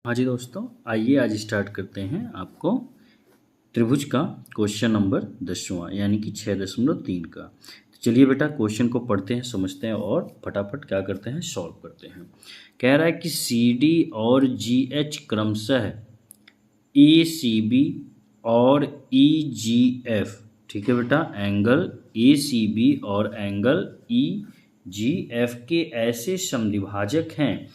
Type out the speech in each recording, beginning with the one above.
हाँ जी दोस्तों, आइए आज स्टार्ट करते हैं आपको त्रिभुज का क्वेश्चन नंबर 10वां यानी कि 6.3 का। तो चलिए बेटा क्वेश्चन को पढ़ते हैं, समझते हैं और फटाफट क्या करते हैं, सॉल्व करते हैं। कह रहा है कि सी डी और जी एच क्रमशः ए सी बी और ई जी एफ, ठीक है बेटा, एंगल ए सी बी और एंगल ई जी एफ के ऐसे समद्विभाजक हैं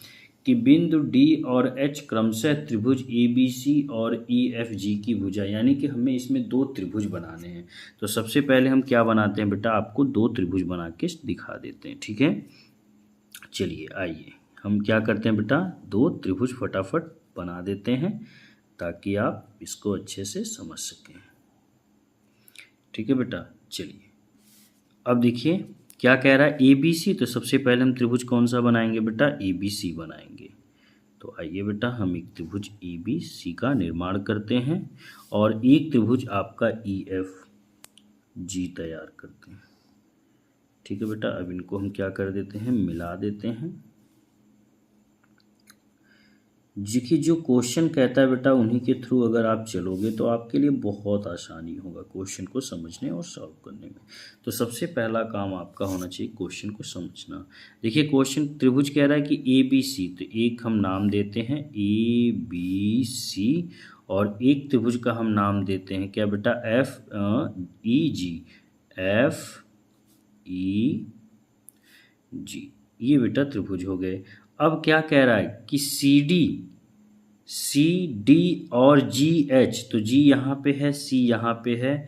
कि बिंदु डी और एच क्रमशः त्रिभुज ए बी सी और ई एफ जी की भुजा, यानी कि हमें इसमें दो त्रिभुज बनाने हैं। तो सबसे पहले हम क्या बनाते हैं बेटा, आपको दो त्रिभुज बना के दिखा देते हैं, ठीक है। चलिए आइए हम क्या करते हैं बेटा, दो त्रिभुज फटाफट बना देते हैं ताकि आप इसको अच्छे से समझ सकें, ठीक है बेटा। चलिए अब देखिए क्या कह रहा है, ए बी सी। तो सबसे पहले हम त्रिभुज कौन सा बनाएंगे बेटा, ए बी सी बनाएंगे। तो आइए बेटा हम एक त्रिभुज ए बी सी का निर्माण करते हैं और एक त्रिभुज आपका ई एफ जी तैयार करते हैं, ठीक है बेटा। अब इनको हम क्या कर देते हैं, मिला देते हैं। देखिए जो क्वेश्चन कहता है बेटा उन्हीं के थ्रू अगर आप चलोगे तो आपके लिए बहुत आसानी होगा क्वेश्चन को समझने और सॉल्व करने में। तो सबसे पहला काम आपका होना चाहिए क्वेश्चन को समझना। देखिए क्वेश्चन त्रिभुज कह रहा है कि ए बी सी, तो एक हम नाम देते हैं ए बी सी और एक त्रिभुज का हम नाम देते हैं क्या बेटा, एफ ई जी, एफ ई जी। ये बेटा त्रिभुज हो गए। अब क्या कह रहा है कि सी डी और जी एच, तो जी यहाँ पे है, सी यहाँ पे है,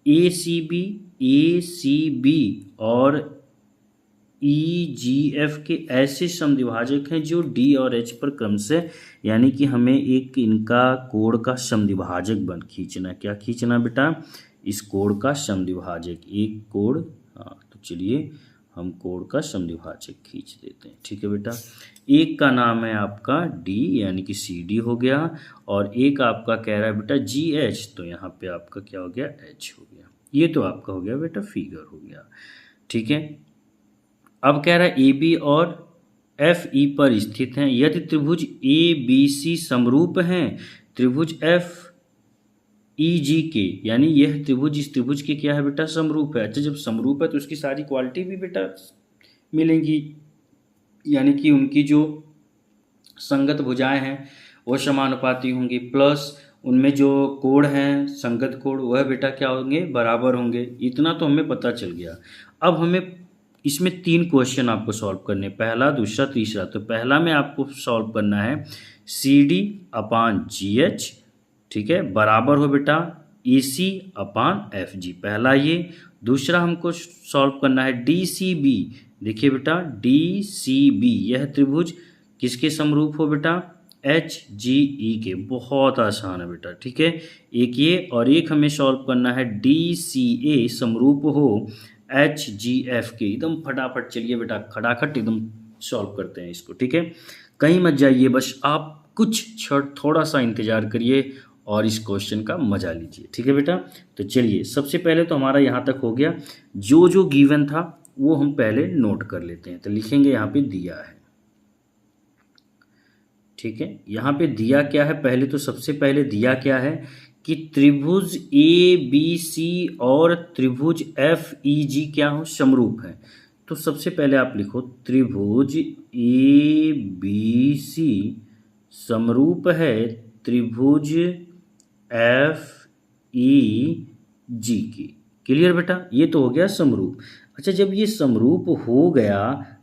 ए सी बी और ई जी एफ के ऐसे समद्विभाजक हैं जो डी और एच पर क्रमशः, यानी कि हमें एक इनका कोण का समद्विभाजक खींचना। क्या खींचना बेटा, इस कोण का समद्विभाजक, एक कोण। हाँ तो चलिए हम कोण का समद्विभाजक खींच देते हैं, ठीक है बेटा। एक का नाम है आपका डी यानी कि सी डी हो गया और एक आपका कह रहा है बेटा जी एच, तो यहाँ पे आपका क्या हो गया, एच हो गया। ये तो आपका हो गया बेटा फिगर हो गया, ठीक है। अब कह रहा है ए बी और एफ ई पर स्थित हैं यदि त्रिभुज ए बी सी समरूप हैं त्रिभुज एफ ई जी के, यानी यह त्रिभुज इस त्रिभुज के क्या है बेटा, समरूप है। अच्छा जब समरूप है तो उसकी सारी क्वालिटी भी बेटा मिलेंगी, यानी कि उनकी जो संगत भुजाएं हैं वो समानुपाती होंगी, प्लस उनमें जो कोण हैं संगत कोण वह बेटा क्या होंगे, बराबर होंगे। इतना तो हमें पता चल गया। अब हमें इसमें 3 क्वेश्चन आपको सॉल्व करने, पहला दूसरा तीसरा। तो पहला में आपको सॉल्व करना है सी डी अपान जी एच, ठीक है, बराबर हो बेटा ए सी अपान एफ जी, पहला ये। दूसरा हमको सॉल्व करना है डी सी बी। देखिए बेटा डी सी बी यह त्रिभुज किसके समरूप हो बेटा, एच जी ई के। बहुत आसान है बेटा, ठीक है। एक ये और एक हमें सॉल्व करना है डी सी ए समरूप हो एच जी एफ के। एकदम फटाफट चलिए बेटा खटाखट एकदम सॉल्व करते हैं इसको, ठीक है। कहीं मत जाइए, बस आप कुछ क्षण थोड़ा सा इंतजार करिए और इस क्वेश्चन का मजा लीजिए, ठीक है बेटा। तो चलिए सबसे पहले तो हमारा यहाँ तक हो गया, जो जो गिवन था वो हम पहले नोट कर लेते हैं। तो लिखेंगे यहाँ पे दिया है, ठीक है। यहाँ पे दिया क्या है, पहले तो सबसे पहले दिया क्या है कि त्रिभुज ए बी सी और त्रिभुज एफ ई जी क्या हो, समरूप है। तो सबसे पहले आप लिखो त्रिभुज ए बी सी समरूप है त्रिभुज एफ ई जी की। क्लियर बेटा, ये तो हो गया समरूप। अच्छा जब ये समरूप हो गया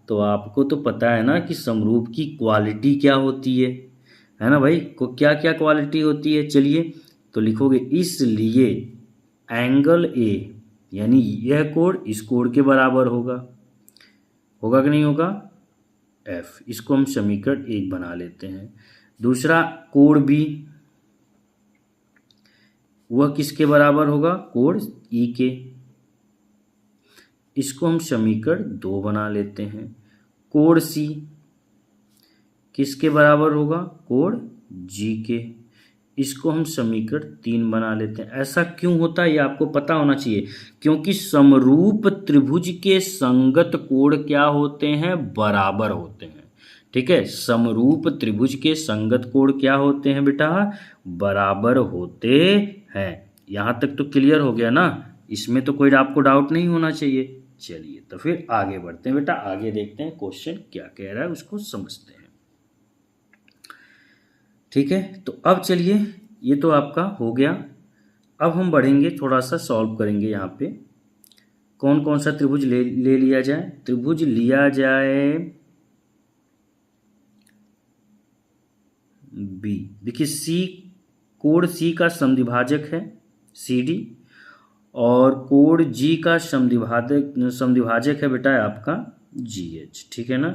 तो आपको तो पता है ना कि समरूप की क्वालिटी क्या होती है ना भाई, को क्या क्या क्वालिटी होती है। चलिए तो लिखोगे इसलिए एंगल ए, यानी यह कोण इस कोण के बराबर होगा, होगा कि नहीं होगा, एफ। इसको हम समीकरण 1 बना लेते हैं। दूसरा कोण बी, वह किसके बराबर होगा, कोण ई के। इसको हम समीकरण 2 बना लेते हैं। कोण सी किसके बराबर होगा, कोण जी के। इसको हम समीकरण 3 बना लेते हैं। ऐसा क्यों होता है ये आपको पता होना चाहिए, क्योंकि समरूप त्रिभुज के संगत कोण क्या होते हैं, बराबर होते हैं, ठीक है, समरूप त्रिभुज के संगत कोण क्या होते हैं बेटा? बराबर होते हैं। यहाँ तक तो क्लियर हो गया ना, इसमें तो कोई आपको डाउट नहीं होना चाहिए। चलिए तो फिर आगे बढ़ते हैं बेटा, आगे देखते हैं क्वेश्चन क्या कह रहा है, उसको समझते हैं। ठीक है, तो अब चलिए, ये तो आपका हो गया। अब हम बढ़ेंगे, थोड़ा सा सॉल्व करेंगे। यहाँ पे कौन कौन सा त्रिभुज ले लिया जाए? त्रिभुज लिया जाए बी। देखिए सी, कोण सी का समद्विभाजक है सी डी, और कोण जी का समद्विभाजक है बेटा आपका जी एच। ठीक है ना?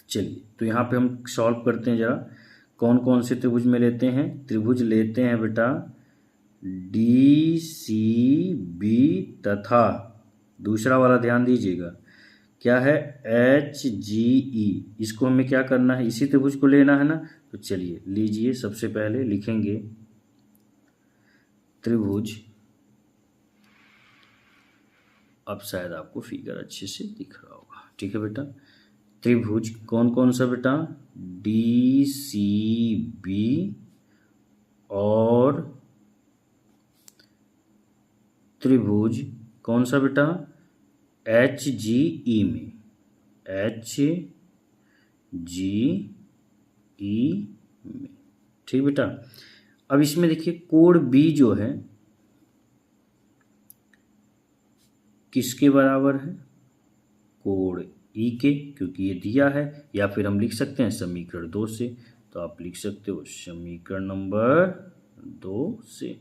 चलिए तो यहाँ पे हम सॉल्व करते हैं जरा। कौन कौन से त्रिभुज में लेते हैं? त्रिभुज लेते हैं बेटा डी सी बी तथा दूसरा वाला ध्यान दीजिएगा क्या है? एच जी ई। इसको हमें क्या करना है? इसी त्रिभुज को लेना है ना। तो चलिए लीजिए, सबसे पहले लिखेंगे त्रिभुज। अब शायद आपको फिगर अच्छे से दिख रहा होगा। ठीक है बेटा, त्रिभुज कौन कौन सा बेटा? डी सी बी और त्रिभुज कौन सा बेटा? एच जी ई में, एच जी ई में। ठीक बेटा, अब इसमें देखिए कोण बी जो है किसके बराबर है? कोण ई के, क्योंकि ये दिया है। या फिर हम लिख सकते हैं समीकरण 2 से। तो आप लिख सकते हो समीकरण नंबर 2 से।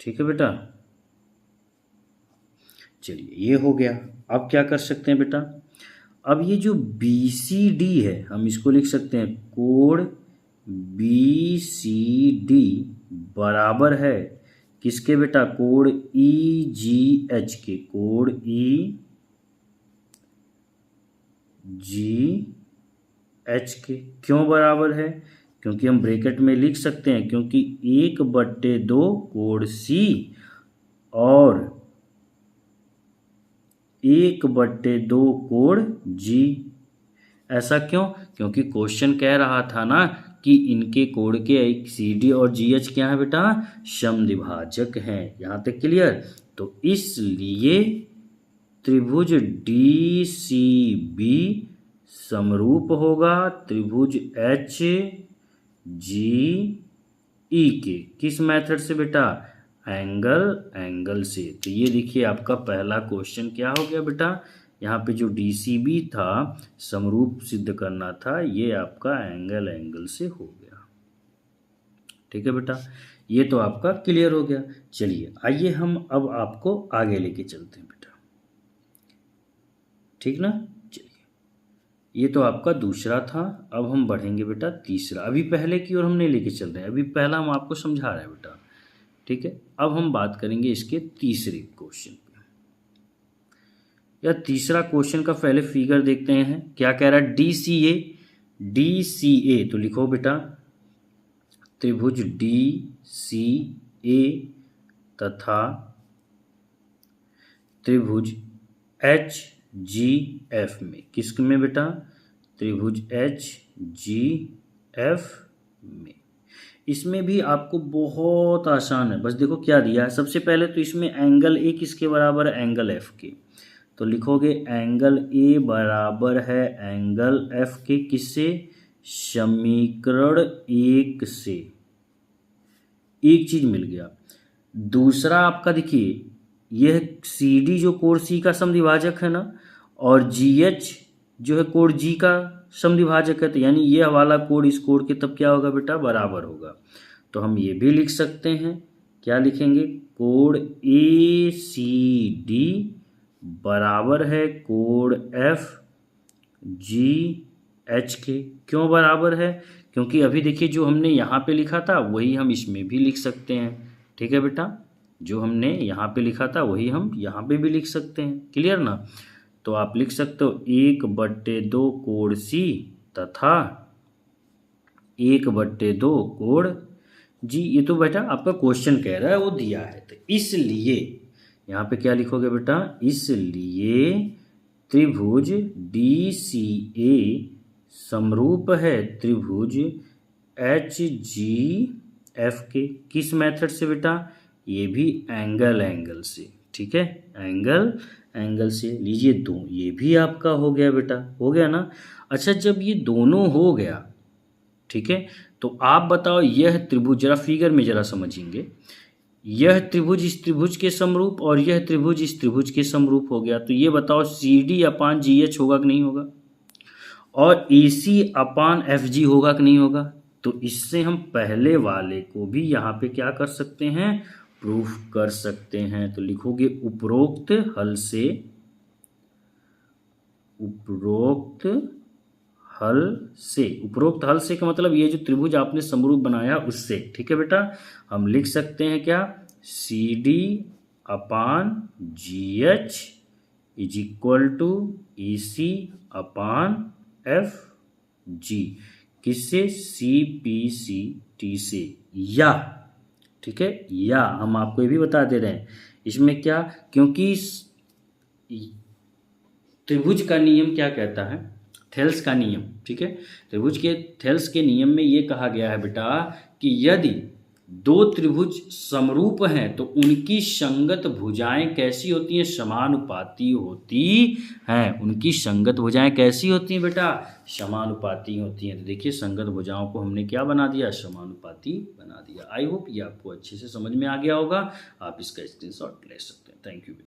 ठीक है बेटा, चलिए ये हो गया। अब क्या कर सकते हैं बेटा? अब ये जो बी सी डी है, हम इसको लिख सकते हैं कोण बी सी डी बराबर है किसके बेटा? कोण ई जी एच के। कोण ई जी एच के क्यों बराबर है? क्योंकि हम ब्रैकेट में लिख सकते हैं, क्योंकि 1/2 कोण सी और 1/2 कोण जी। ऐसा क्यों? क्योंकि क्वेश्चन कह रहा था ना कि इनके कोण के सी डी और जी एच क्या है बेटा? समद्विभाजक हैं। यहाँ तक क्लियर? तो इसलिए त्रिभुज डी सी बी समरूप होगा त्रिभुज एच जी ई के। किस मेथड से बेटा? एंगल से। तो ये देखिए आपका पहला क्वेश्चन क्या हो गया बेटा? यहाँ पे जो डी सी बी था समरूप सिद्ध करना था, ये आपका एंगल से हो गया। ठीक है बेटा, ये तो आपका क्लियर हो गया। चलिए आइए हम अब आपको आगे लेके चलते हैं बेटा। ठीक ना? चलिए, ये तो आपका दूसरा था। अब हम बढ़ेंगे बेटा तीसरा। अभी पहले की ओर हम नहीं लेके चल रहे हैं, अभी पहला हम आपको समझा रहे हैं बेटा। ठीक है, अब हम बात करेंगे इसके तीसरे क्वेश्चन पे। या तीसरा क्वेश्चन का पहले फिगर देखते हैं क्या कह रहा है? डी सी ए। डी सी ए तो लिखो बेटा त्रिभुज डी सी ए तथा त्रिभुज एच जी एफ में। किस में बेटा? त्रिभुज एच जी एफ में। इसमें भी आपको बहुत आसान है, बस देखो क्या दिया है। सबसे पहले तो इसमें एंगल ए किसके बराबर है? एंगल एफ के। तो लिखोगे एंगल ए बराबर है एंगल एफ के। किससे? समीकरण 1 से। एक चीज मिल गया। दूसरा आपका देखिए, यह सी डी जो कोण सी का समद्विभाजक है ना, और जी एच जो है कोण जी का समद्विभाजक है। तो यानी ये वाला कोण इस कोण के तब क्या होगा बेटा? बराबर होगा। तो हम ये भी लिख सकते हैं, क्या लिखेंगे? कोण ए सी डी बराबर है कोण एफ जी एच के। क्यों बराबर है? क्योंकि अभी देखिए जो हमने यहाँ पे लिखा था वही हम इसमें भी लिख सकते हैं। ठीक है बेटा, जो हमने यहाँ पे लिखा था वही हम यहाँ पे भी लिख सकते हैं। क्लियर ना? तो आप लिख सकते हो 1/2 कोण सी तथा 1/2 कोण जी। ये तो बेटा आपका क्वेश्चन कह रहा है, वो दिया है। तो इसलिए यहाँ पे क्या लिखोगे बेटा? इसलिए त्रिभुज DCA समरूप है त्रिभुज HGF के। किस मेथड से बेटा? ये भी एंगल से, ठीक है, एंगल से। लीजिए दो, ये भी आपका हो गया बेटा, हो गया ना। अच्छा, जब ये दोनों हो गया, ठीक है, तो आप बताओ यह त्रिभुज, जरा फिगर में जरा समझेंगे, यह त्रिभुज इस त्रिभुज के समरूप और यह त्रिभुज इस त्रिभुज के समरूप हो गया, तो ये बताओ CD/GH होगा कि नहीं होगा, और AC/FG होगा कि नहीं होगा। तो इससे हम पहले वाले को भी यहाँ पे क्या कर सकते हैं, प्रूफ कर सकते हैं। तो लिखोगे उपरोक्त हल से का मतलब ये जो त्रिभुज आपने समरूप बनाया उससे, ठीक है बेटा। हम लिख सकते हैं क्या, CD/GH is equal to AC/FG, किससे, CPCT से, या, ठीक है, या हम आपको ये भी बता दे रहे हैं इसमें क्या, क्योंकि त्रिभुज का नियम क्या कहता है, थेल्स का नियम, ठीक है, त्रिभुज के थेल्स के नियम में ये कहा गया है बेटा कि यदि दो त्रिभुज समरूप हैं तो उनकी संगत भुजाएं कैसी होती हैं, समानुपाती होती हैं। उनकी संगत भुजाएं कैसी होती हैं बेटा, समानुपाती होती हैं। तो देखिए संगत भुजाओं को हमने क्या बना दिया, समानुपाती बना दिया। आई होप ये आपको अच्छे से समझ में आ गया होगा, आप इसका स्क्रीनशॉट ले सकते हैं। Thank you.